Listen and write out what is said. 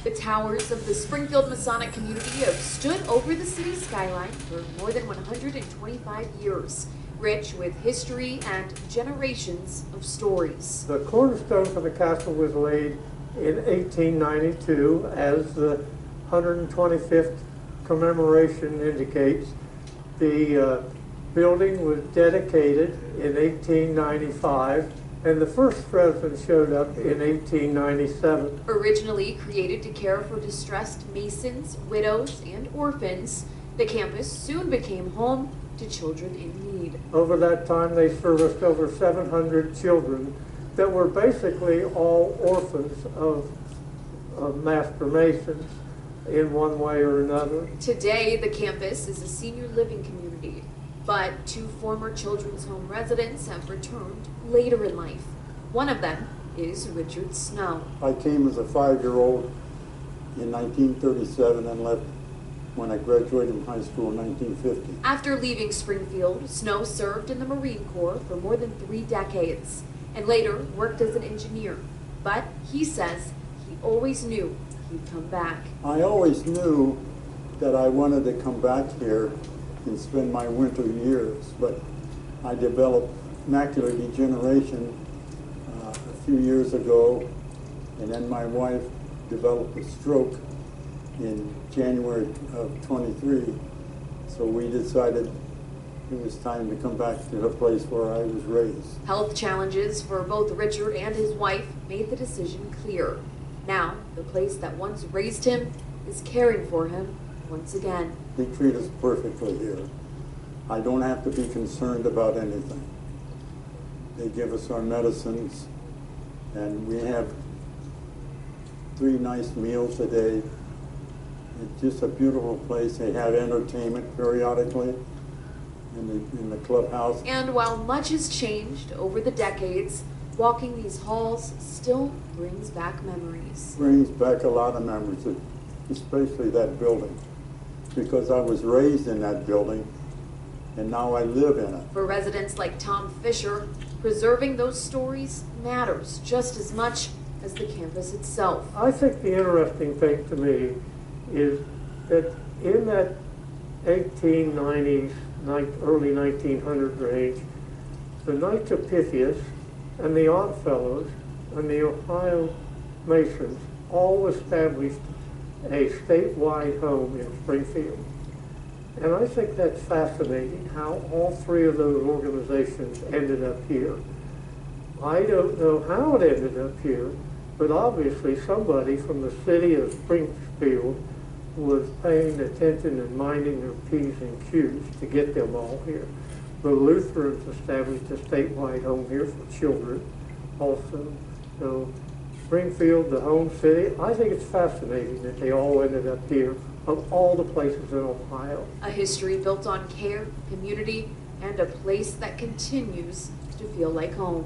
The towers of the Springfield Masonic community have stood over the city's skyline for more than 125 years, rich with history and generations of stories. The cornerstone for the castle was laid in 1892, as the 125th commemoration indicates. The building was dedicated in 1895, and the first president showed up in 1897. Originally created to care for distressed Masons, widows, and orphans, the campus soon became home to children in need. Over that time, they serviced over 700 children that were basically all orphans of Master Masons in one way or another. Today, the campus is a senior living community, but two former children's home residents have returned later in life. One of them is Richard Snow. I came as a 5-year-old in 1937 and left when I graduated from high school in 1950. After leaving Springfield, Snow served in the Marine Corps for more than 3 decades and later worked as an engineer. But he says he always knew he'd come back. I always knew that I wanted to come back here and spend my winter years, but I developed macular degeneration a few years ago, and then my wife developed a stroke in January of 23, so we decided it was time to come back to the place where I was raised. Health challenges for both Richard and his wife made the decision clear. Now, the place that once raised him is caring for him once again. They treat us perfectly here. I don't have to be concerned about anything. They give us our medicines, and we have 3 nice meals a day. It's just a beautiful place. They have entertainment periodically in the clubhouse. And while much has changed over the decades, walking these halls still brings back memories. Brings back a lot of memories, especially that building, because I was raised in that building, and now I live in it. For residents like Tom Fisher, preserving those stories matters just as much as the campus itself. I think the interesting thing to me is that in that 1890s, early 1900 range, the Knights of Pythias and the Oddfellows and the Ohio Masons all established a statewide home in Springfield. And I think that's fascinating how all 3 of those organizations ended up here. I don't know how it ended up here, but obviously somebody from the city of Springfield was paying attention and minding their P's and Q's to get them all here. The Lutherans established a statewide home here for children also. So Springfield, the home city, I think it's fascinating that they all ended up here of all the places in Ohio. A history built on care, community, and a place that continues to feel like home.